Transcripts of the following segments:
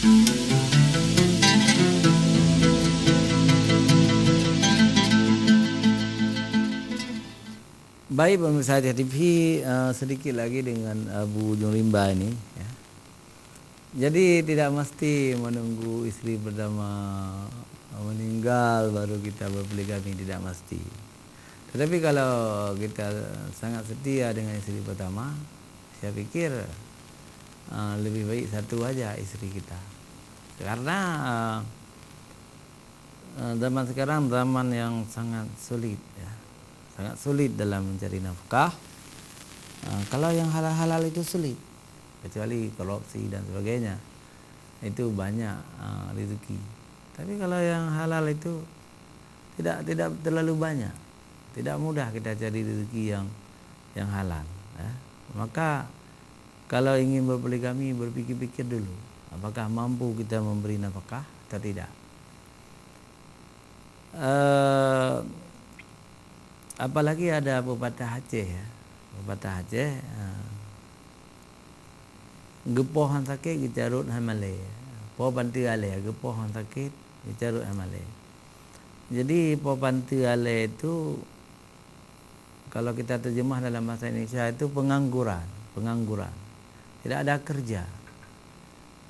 Baik pemirsa TV, sedikit lagi dengan Bu Ujung Rimba ini. Ya. Jadi tidak mesti menunggu istri pertama meninggal baru kita berpoligami, tidak mesti. Tetapi kalau kita sangat setia dengan istri pertama, saya pikir lebih baik satu aja istri kita. Karena zaman sekarang zaman yang sangat sulit, ya. Sangat sulit dalam mencari nafkah. Kalau yang halal-halal itu sulit, kecuali korupsi dan sebagainya, itu banyak rezeki. Tapi kalau yang halal itu tidak terlalu banyak, tidak mudah kita cari rezeki yang halal. Ya. Maka kalau ingin berpoligami, berpikir-pikir dulu, apakah mampu kita memberi nafkah atau tidak. Apalagi ada pepatah Aceh, ya. Pepatah Aceh, gepohan sakit gicarut hamale, po bantu ale, gepohan sakit gicarut hamale. Jadi po bantu ale itu kalau kita terjemah dalam bahasa Indonesia itu pengangguran. Tidak ada kerja.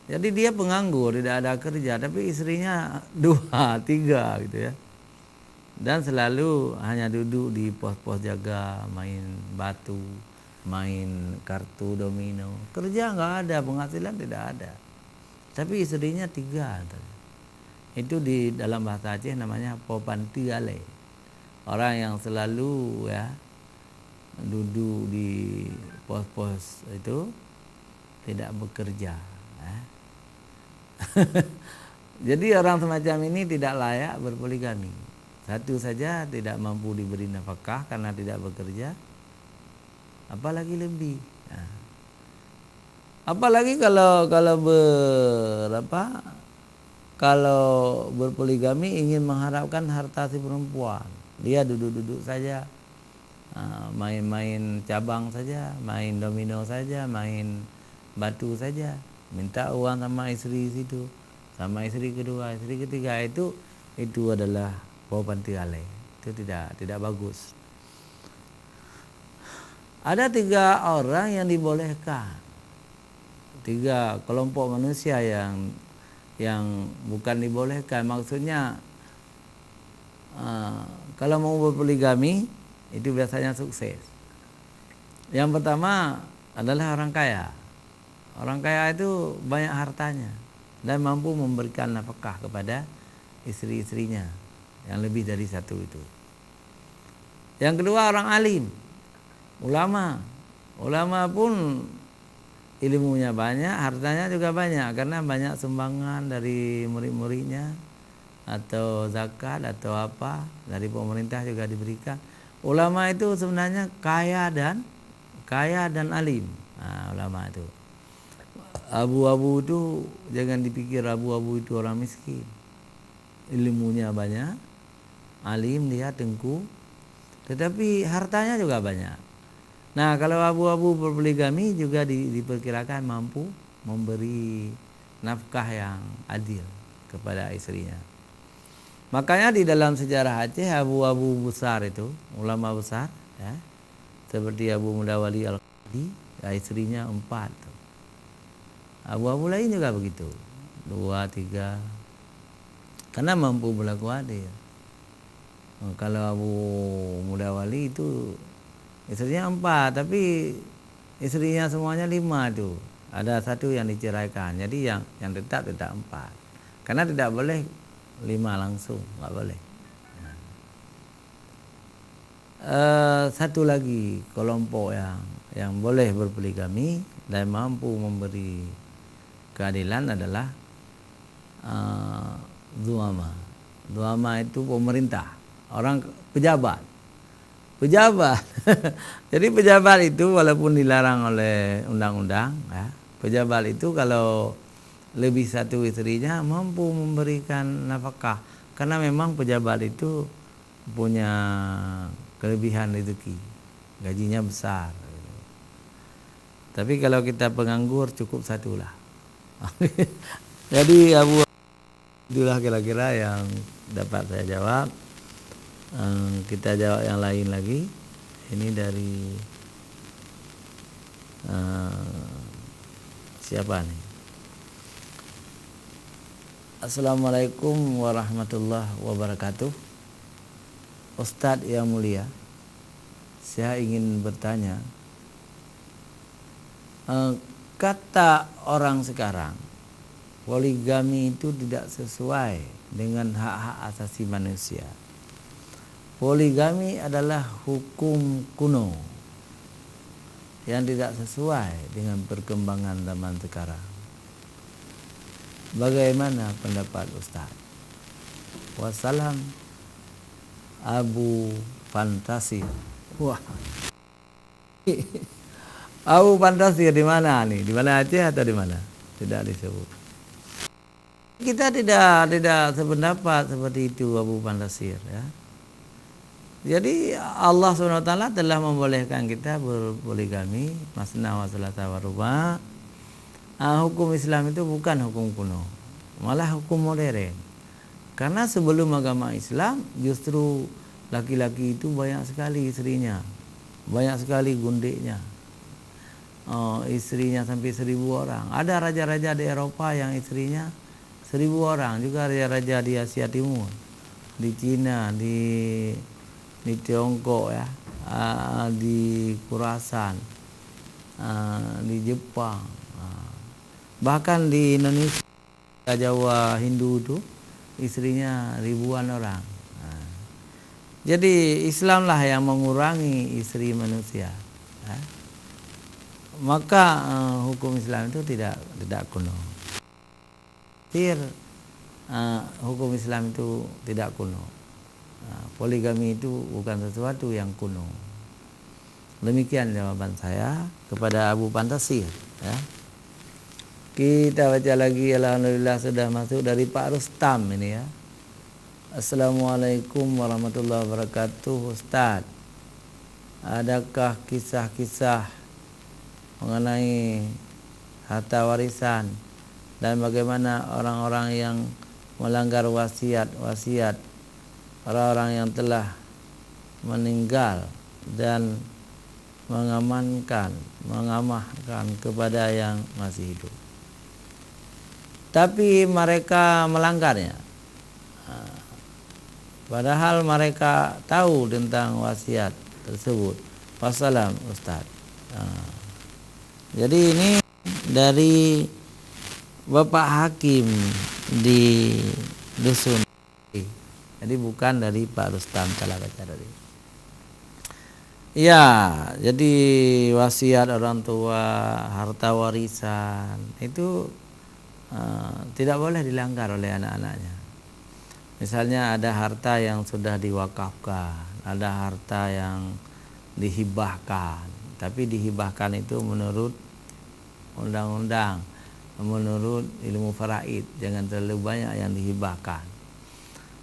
Jadi dia penganggur, tidak ada kerja, tapi istrinya 2, 3 gitu ya. Dan selalu hanya duduk di pos-pos jaga, main batu, main kartu domino. Kerja nggak ada, penghasilan tidak ada. Tapi istrinya 3. Itu di dalam bahasa Aceh namanya popanti ale. Orang yang selalu ya duduk di pos-pos itu tidak bekerja. Ya. Jadi orang semacam ini tidak layak berpoligami. Satu saja tidak mampu diberi nafkah karena tidak bekerja, apalagi lebih. Nah, apalagi kalau berpoligami ingin mengharapkan harta si perempuan, dia duduk-duduk saja, main-main cabang saja, main domino saja, main batu saja, minta uang sama istri situ, sama istri kedua, istri ketiga, itu adalah popanti ale. Itu tidak bagus. Ada 3 orang yang dibolehkan, 3 kelompok manusia yang bukan dibolehkan. Maksudnya kalau mau berpoligami itu biasanya sukses. Yang pertama adalah orang kaya. Orang kaya itu banyak hartanya dan mampu memberikan nafkah kepada istri-istrinya yang lebih dari 1 itu. Yang kedua orang alim, ulama. Ulama pun ilmunya banyak, hartanya juga banyak karena banyak sumbangan dari murid-muridnya atau zakat atau apa dari pemerintah juga diberikan. Ulama itu sebenarnya kaya dan alim. Nah, ulama itu. Abu-abu itu jangan dipikir abu-abu itu orang miskin. Ilmunya banyak, alim dia tengku, tetapi hartanya juga banyak. Nah, kalau abu-abu berpoligami juga diperkirakan mampu memberi nafkah yang adil kepada istrinya. Makanya di dalam sejarah Aceh abu-abu besar itu, ulama besar, ya, seperti Abu Mudawali Al-Qadi, ya, istrinya 4. Abu-abu lain juga begitu, 2, 3, karena mampu berlaku adil. Kalau Abu Mudawali itu istrinya 4, tapi istrinya semuanya 5 itu. Ada 1 yang diceraikan. Jadi yang tetap 4. Karena tidak boleh 5 langsung, nggak boleh. Satu lagi kelompok yang boleh berpoligami dan mampu memberi keadilan adalah Zuama. Zuama itu pemerintah, orang pejabat. Jadi pejabat itu walaupun dilarang oleh undang-undang, ya, pejabat itu kalau lebih 1 istrinya mampu memberikan nafkah karena memang pejabat itu punya kelebihan rezeki, gajinya besar. Tapi kalau kita penganggur cukup 1 lah. Jadi Abu, itulah kira-kira yang dapat saya jawab. Kita jawab yang lain lagi. Ini dari siapa nih? Assalamualaikum warahmatullahi wabarakatuh. Ustadz yang mulia, saya ingin bertanya, kata orang sekarang poligami itu tidak sesuai dengan hak-hak asasi manusia. Poligami adalah hukum kuno yang tidak sesuai dengan perkembangan zaman sekarang. Bagaimana pendapat Ustaz? Wassalam, Abu Fantasi. Wah. Abu Fantasi di mana nih? Di mana Aceh atau di mana? Tidak disebut. Kita tidak sependapat seperti itu, Abu Fantasi, ya. Jadi Allah SWT telah membolehkan kita berpoligami, masna wa thulatha wa ruba'. Hukum Islam itu bukan hukum kuno, malah hukum modern. Karena sebelum agama Islam justru laki-laki itu banyak sekali istrinya, banyak sekali gundiknya. Istrinya sampai 1.000 orang. Ada raja-raja di Eropa yang istrinya 1.000 orang, juga raja-raja di Asia Timur, di Cina, di Tiongkok, ya, di Khurasan, di Jepang, bahkan di Indonesia, Jawa Hindu itu istrinya ribuan orang. Jadi Islamlah yang mengurangi istri manusia, ya. Maka hukum Islam itu tidak kuno. Hukum Islam itu tidak kuno. Poligami itu bukan sesuatu yang kuno. Demikian jawaban saya kepada Abu Fantasir, ya. Kita baca lagi, alhamdulillah sudah masuk dari Pak Rustam ini, ya. Assalamualaikum warahmatullahi wabarakatuh. Ustaz, adakah kisah-kisah mengenai harta warisan dan bagaimana orang-orang yang melanggar wasiat orang-orang yang telah meninggal dan mengamanahkan kepada yang masih hidup, tapi mereka melanggarnya, padahal mereka tahu tentang wasiat tersebut. Wassalam, Ustaz. Jadi ini dari Bapak Hakim di Dusun. Jadi bukan dari Pak Rustam, salah baca tadi. Ya, jadi wasiat orang tua, harta warisan itu tidak boleh dilanggar oleh anak-anaknya. Misalnya ada harta yang sudah diwakafkan, ada harta yang dihibahkan, tapi dihibahkan itu menurut undang-undang, menurut ilmu faraid, jangan terlalu banyak yang dihibahkan.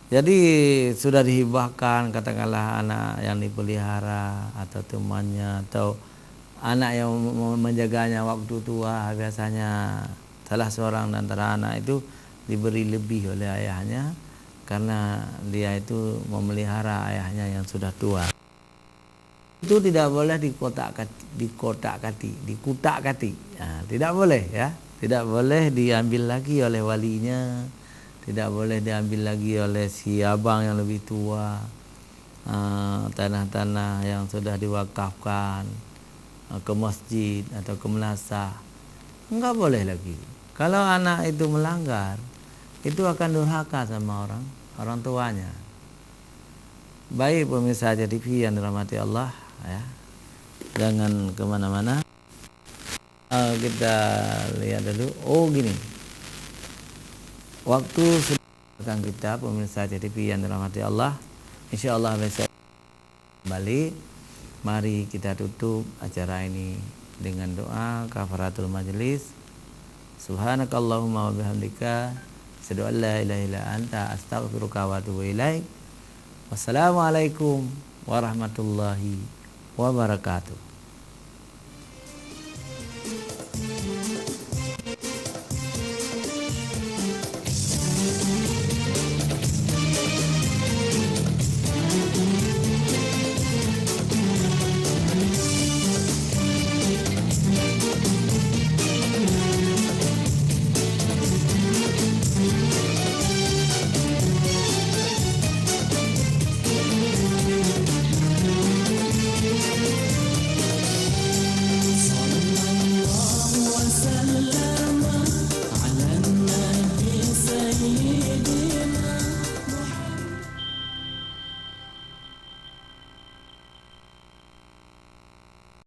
Jadi sudah dihibahkan, katakanlah anak yang dipelihara atau temannya atau anak yang menjaganya waktu tua, biasanya salah seorang antara anak itu diberi lebih oleh ayahnya karena dia itu memelihara ayahnya yang sudah tua. Itu tidak boleh dikutak-kati. Nah, tidak boleh, ya. Tidak boleh diambil lagi oleh walinya. Tidak boleh diambil lagi oleh si abang yang lebih tua. Tanah-tanah yang sudah diwakafkan ke masjid atau ke madrasah, enggak boleh lagi. Kalau anak itu melanggar, itu akan durhaka sama orang tuanya. Baik pemirsa TV yang dirahmati Allah, ya, jangan kemana-mana. Kita lihat dulu. Oh gini, waktu sudah kita pemirsa TV yang dirahmati Allah, insyaallah besok kembali. Mari kita tutup acara ini dengan doa kafaratul majelis. Subhanakallahumma wa bihamdika, asyhadu an la ilaha illa anta, astaghfiruka wa atubu ilaik. Wassalamualaikum warahmatullahi wabarakatuh.